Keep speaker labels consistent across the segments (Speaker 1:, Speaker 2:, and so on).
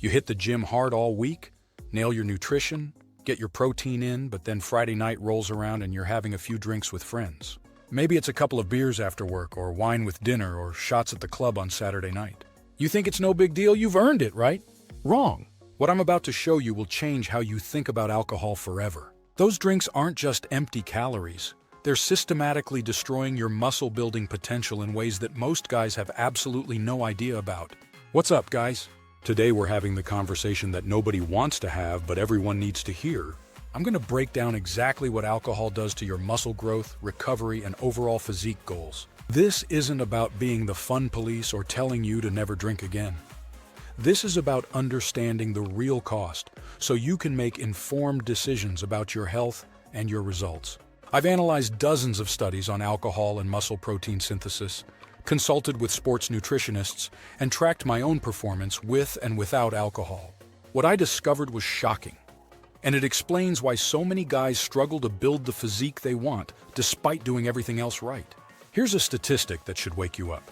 Speaker 1: You hit the gym hard all week, nail your nutrition, get your protein in, but then Friday night rolls around and you're having a few drinks with friends. Maybe it's a couple of beers after work, or wine with dinner, or shots at the club on Saturday night. You think it's no big deal? You've earned it, right? Wrong. What I'm about to show you will change how you think about alcohol forever. Those drinks aren't just empty calories. They're systematically destroying your muscle-building potential in ways that most guys have absolutely no idea about. What's up, guys? Today we're having the conversation that nobody wants to have, but everyone needs to hear. I'm going to break down exactly what alcohol does to your muscle growth, recovery, and overall physique goals. This isn't about being the fun police or telling you to never drink again. This is about understanding the real cost, so you can make informed decisions about your health and your results. I've analyzed dozens of studies on alcohol and muscle protein synthesis, consulted with sports nutritionists, and tracked my own performance with and without alcohol. What I discovered was shocking, and it explains why so many guys struggle to build the physique they want, despite doing everything else right. Here's a statistic that should wake you up.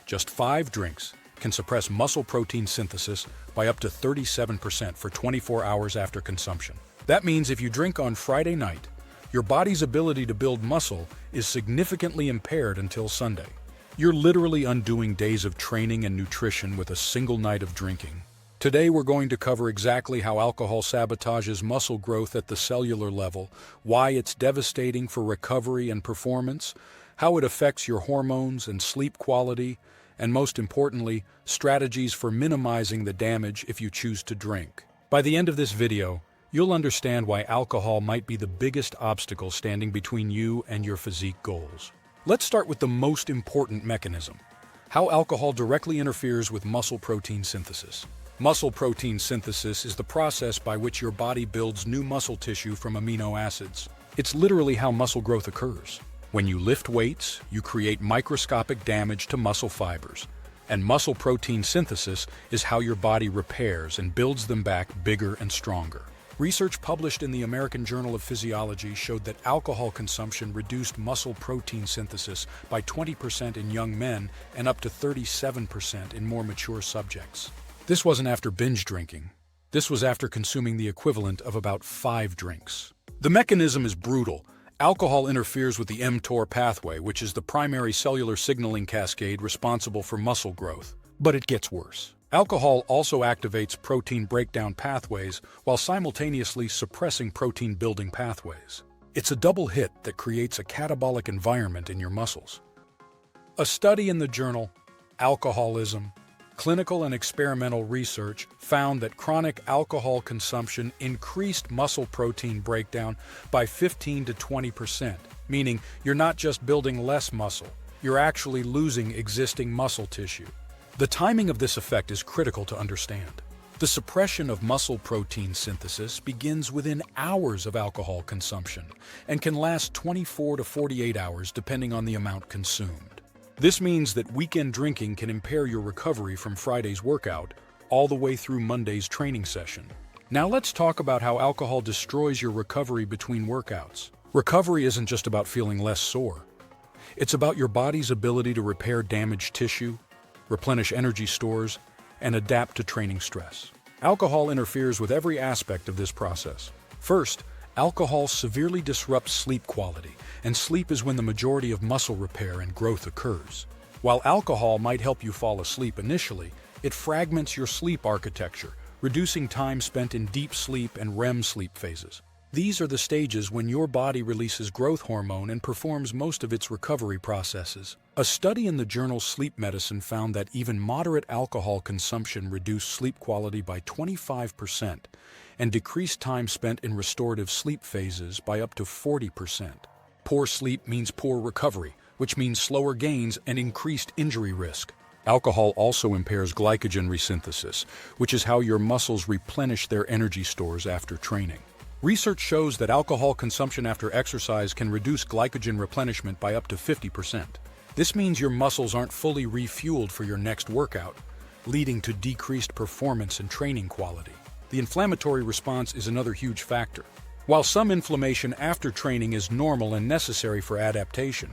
Speaker 1: Just 5 drinks can suppress muscle protein synthesis by up to 37% for 24 hours after consumption. That means if you drink on Friday night, your body's ability to build muscle is significantly impaired until Sunday. You're literally undoing days of training and nutrition with a single night of drinking. Today we're going to cover exactly how alcohol sabotages muscle growth at the cellular level, why it's devastating for recovery and performance, how it affects your hormones and sleep quality, and most importantly, strategies for minimizing the damage if you choose to drink. By the end of this video, you'll understand why alcohol might be the biggest obstacle standing between you and your physique goals. Let's start with the most important mechanism: how alcohol directly interferes with muscle protein synthesis. Muscle protein synthesis is the process by which your body builds new muscle tissue from amino acids. It's literally how muscle growth occurs. When you lift weights, you create microscopic damage to muscle fibers, and muscle protein synthesis is how your body repairs and builds them back bigger and stronger. Research published in the American Journal of Physiology showed that alcohol consumption reduced muscle protein synthesis by 20% in young men and up to 37% in more mature subjects. This wasn't after binge drinking. This was after consuming the equivalent of about 5 drinks. The mechanism is brutal. Alcohol interferes with the mTOR pathway, which is the primary cellular signaling cascade responsible for muscle growth. But it gets worse. Alcohol also activates protein breakdown pathways while simultaneously suppressing protein-building pathways. It's a double hit that creates a catabolic environment in your muscles. A study in the journal Alcoholism, Clinical and Experimental Research found that chronic alcohol consumption increased muscle protein breakdown by 15 to 20%, meaning you're not just building less muscle, you're actually losing existing muscle tissue. The timing of this effect is critical to understand. The suppression of muscle protein synthesis begins within hours of alcohol consumption and can last 24 to 48 hours depending on the amount consumed. This means that weekend drinking can impair your recovery from Friday's workout all the way through Monday's training session. Now let's talk about how alcohol destroys your recovery between workouts. Recovery isn't just about feeling less sore. It's about your body's ability to repair damaged tissue, replenish energy stores, and adapt to training stress. Alcohol interferes with every aspect of this process. First, alcohol severely disrupts sleep quality, and sleep is when the majority of muscle repair and growth occurs. While alcohol might help you fall asleep initially, it fragments your sleep architecture, reducing time spent in deep sleep and REM sleep phases. These are the stages when your body releases growth hormone and performs most of its recovery processes. A study in the journal Sleep Medicine found that even moderate alcohol consumption reduced sleep quality by 25% and decreased time spent in restorative sleep phases by up to 40%. Poor sleep means poor recovery, which means slower gains and increased injury risk. Alcohol also impairs glycogen resynthesis, which is how your muscles replenish their energy stores after training. Research shows that alcohol consumption after exercise can reduce glycogen replenishment by up to 50%. This means your muscles aren't fully refueled for your next workout, leading to decreased performance and training quality. The inflammatory response is another huge factor. While some inflammation after training is normal and necessary for adaptation,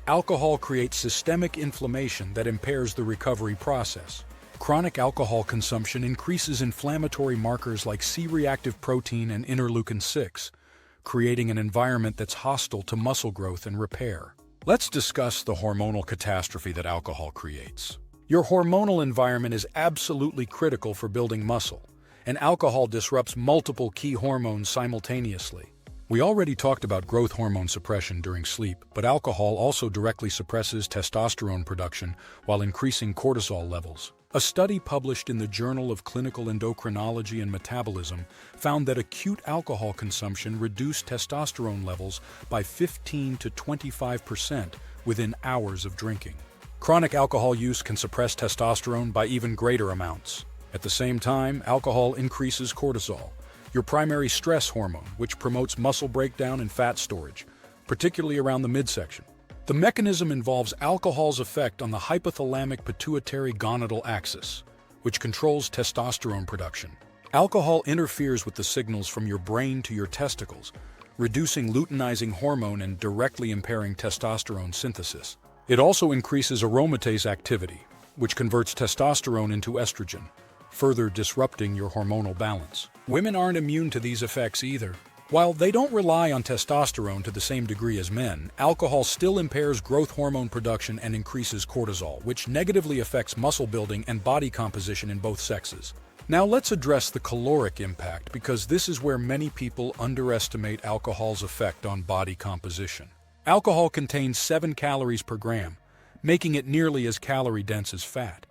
Speaker 1: alcohol creates systemic inflammation that impairs the recovery process. Chronic alcohol consumption increases inflammatory markers like C-reactive protein and interleukin-6, creating an environment that's hostile to muscle growth and repair. Let's discuss the hormonal catastrophe that alcohol creates. Your hormonal environment is absolutely critical for building muscle, and alcohol disrupts multiple key hormones simultaneously. We already talked about growth hormone suppression during sleep, but alcohol also directly suppresses testosterone production while increasing cortisol levels. A study published in the Journal of Clinical Endocrinology and Metabolism found that acute alcohol consumption reduced testosterone levels by 15 to 25% within hours of drinking. Chronic alcohol use can suppress testosterone by even greater amounts. At the same time, alcohol increases cortisol, your primary stress hormone, which promotes muscle breakdown and fat storage, particularly around the midsection. The mechanism involves alcohol's effect on the hypothalamic pituitary gonadal axis, which controls testosterone production. Alcohol interferes with the signals from your brain to your testicles, reducing luteinizing hormone and directly impairing testosterone synthesis. It also increases aromatase activity, which converts testosterone into estrogen, further disrupting your hormonal balance. Women aren't immune to these effects either. While they don't rely on testosterone to the same degree as men, alcohol still impairs growth hormone production and increases cortisol, which negatively affects muscle building and body composition in both sexes. Now let's address the caloric impact, because this is where many people underestimate alcohol's effect on body composition. Alcohol contains 7 calories per gram, making it nearly as calorie-dense as fat.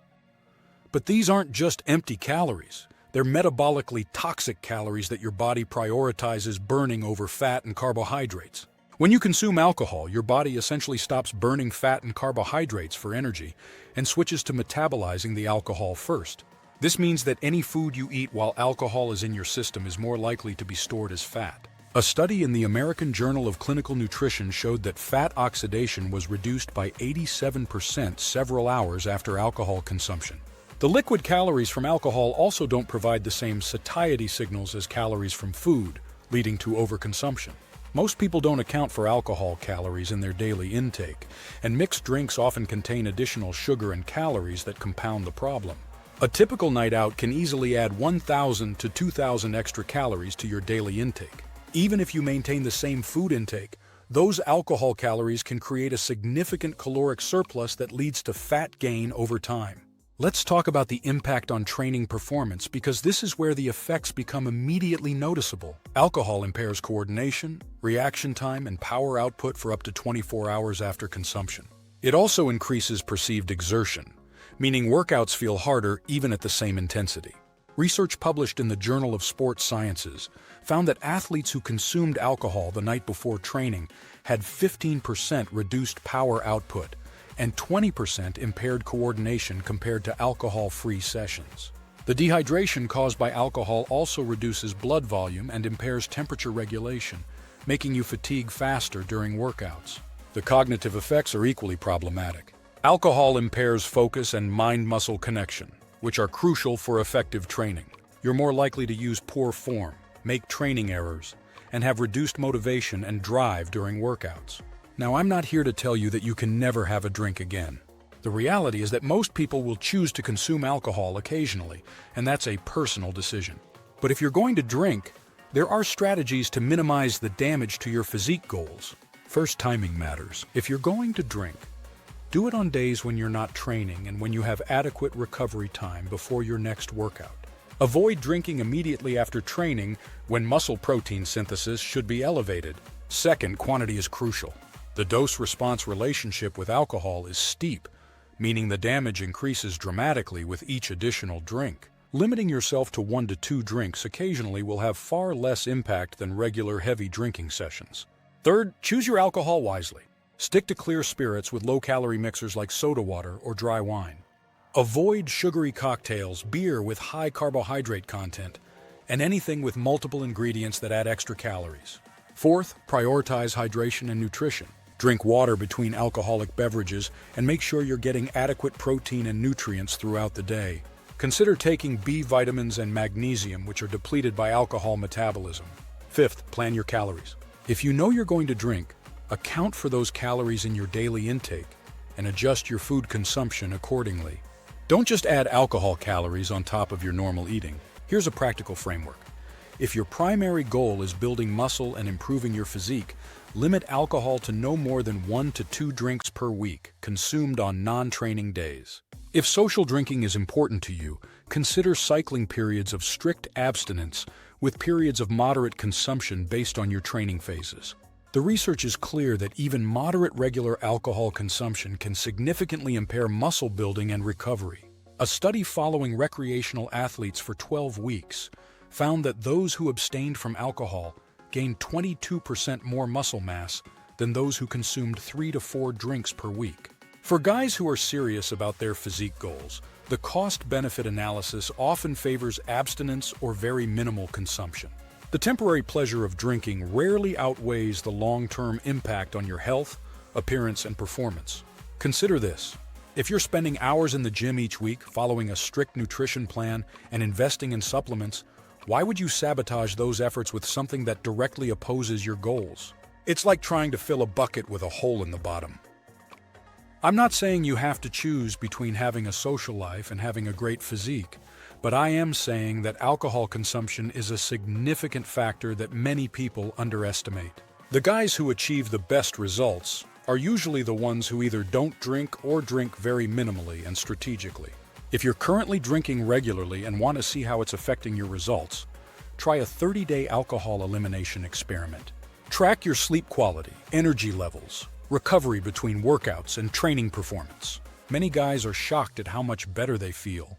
Speaker 1: But these aren't just empty calories. They're metabolically toxic calories that your body prioritizes burning over fat and carbohydrates. When you consume alcohol, your body essentially stops burning fat and carbohydrates for energy and switches to metabolizing the alcohol first. This means that any food you eat while alcohol is in your system is more likely to be stored as fat. A study in the American Journal of Clinical Nutrition showed that fat oxidation was reduced by 87% several hours after alcohol consumption. The liquid calories from alcohol also don't provide the same satiety signals as calories from food, leading to overconsumption. Most people don't account for alcohol calories in their daily intake, and mixed drinks often contain additional sugar and calories that compound the problem. A typical night out can easily add 1,000 to 2,000 extra calories to your daily intake. Even if you maintain the same food intake, those alcohol calories can create a significant caloric surplus that leads to fat gain over time. Let's talk about the impact on training performance, because this is where the effects become immediately noticeable. Alcohol impairs coordination, reaction time, and power output for up to 24 hours after consumption. It also increases perceived exertion, meaning workouts feel harder even at the same intensity. Research published in the Journal of Sports Sciences found that athletes who consumed alcohol the night before training had 15% reduced power output and 20% impaired coordination compared to alcohol-free sessions. The dehydration caused by alcohol also reduces blood volume and impairs temperature regulation, making you fatigue faster during workouts. The cognitive effects are equally problematic. Alcohol impairs focus and mind-muscle connection, which are crucial for effective training. You're more likely to use poor form, make training errors, and have reduced motivation and drive during workouts. Now, I'm not here to tell you that you can never have a drink again. The reality is that most people will choose to consume alcohol occasionally, and that's a personal decision. But if you're going to drink, there are strategies to minimize the damage to your physique goals. First, timing matters. If you're going to drink, do it on days when you're not training and when you have adequate recovery time before your next workout. Avoid drinking immediately after training when muscle protein synthesis should be elevated. Second, quantity is crucial. The dose-response relationship with alcohol is steep, meaning the damage increases dramatically with each additional drink. Limiting yourself to 1 to 2 drinks occasionally will have far less impact than regular heavy drinking sessions. Third, choose your alcohol wisely. Stick to clear spirits with low-calorie mixers like soda water or dry wine. Avoid sugary cocktails, beer with high carbohydrate content, and anything with multiple ingredients that add extra calories. Fourth, prioritize hydration and nutrition. Drink water between alcoholic beverages and make sure you're getting adequate protein and nutrients throughout the day. Consider taking B vitamins and magnesium, which are depleted by alcohol metabolism. Fifth, plan your calories. If you know you're going to drink, account for those calories in your daily intake and adjust your food consumption accordingly. Don't just add alcohol calories on top of your normal eating. Here's a practical framework. If your primary goal is building muscle and improving your physique, limit alcohol to no more than 1 to 2 drinks per week, consumed on non-training days. If social drinking is important to you, consider cycling periods of strict abstinence with periods of moderate consumption based on your training phases. The research is clear that even moderate regular alcohol consumption can significantly impair muscle building and recovery. A study following recreational athletes for 12 weeks found that those who abstained from alcohol gained 22% more muscle mass than those who consumed 3 to 4 drinks per week. For guys who are serious about their physique goals, the cost-benefit analysis often favors abstinence or very minimal consumption. The temporary pleasure of drinking rarely outweighs the long-term impact on your health, appearance, and performance. Consider this. If you're spending hours in the gym each week, following a strict nutrition plan, and investing in supplements, why would you sabotage those efforts with something that directly opposes your goals? It's like trying to fill a bucket with a hole in the bottom. I'm not saying you have to choose between having a social life and having a great physique, but I am saying that alcohol consumption is a significant factor that many people underestimate. The guys who achieve the best results are usually the ones who either don't drink or drink very minimally and strategically. If you're currently drinking regularly and want to see how it's affecting your results, try a 30-day alcohol elimination experiment. Track your sleep quality, energy levels, recovery between workouts, and training performance. Many guys are shocked at how much better they feel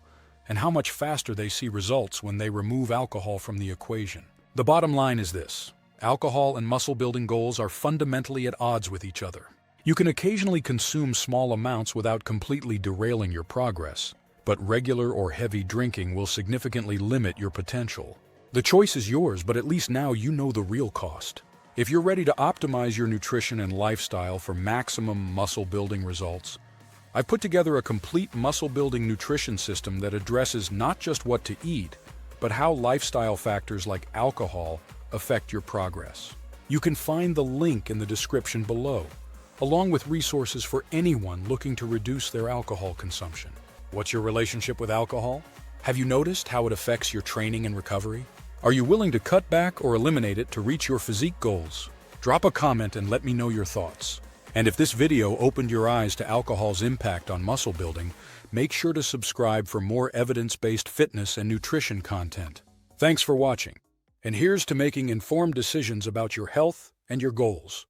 Speaker 1: and how much faster they see results when they remove alcohol from the equation. The bottom line is this: alcohol and muscle-building goals are fundamentally at odds with each other. You can occasionally consume small amounts without completely derailing your progress, but regular or heavy drinking will significantly limit your potential. The choice is yours, but at least now you know the real cost. If you're ready to optimize your nutrition and lifestyle for maximum muscle-building results, I've put together a complete muscle-building nutrition system that addresses not just what to eat, but how lifestyle factors like alcohol affect your progress. You can find the link in the description below, along with resources for anyone looking to reduce their alcohol consumption. What's your relationship with alcohol? Have you noticed how it affects your training and recovery? Are you willing to cut back or eliminate it to reach your physique goals? Drop a comment and let me know your thoughts. And if this video opened your eyes to alcohol's impact on muscle building, make sure to subscribe for more evidence-based fitness and nutrition content. Thanks for watching. And here's to making informed decisions about your health and your goals.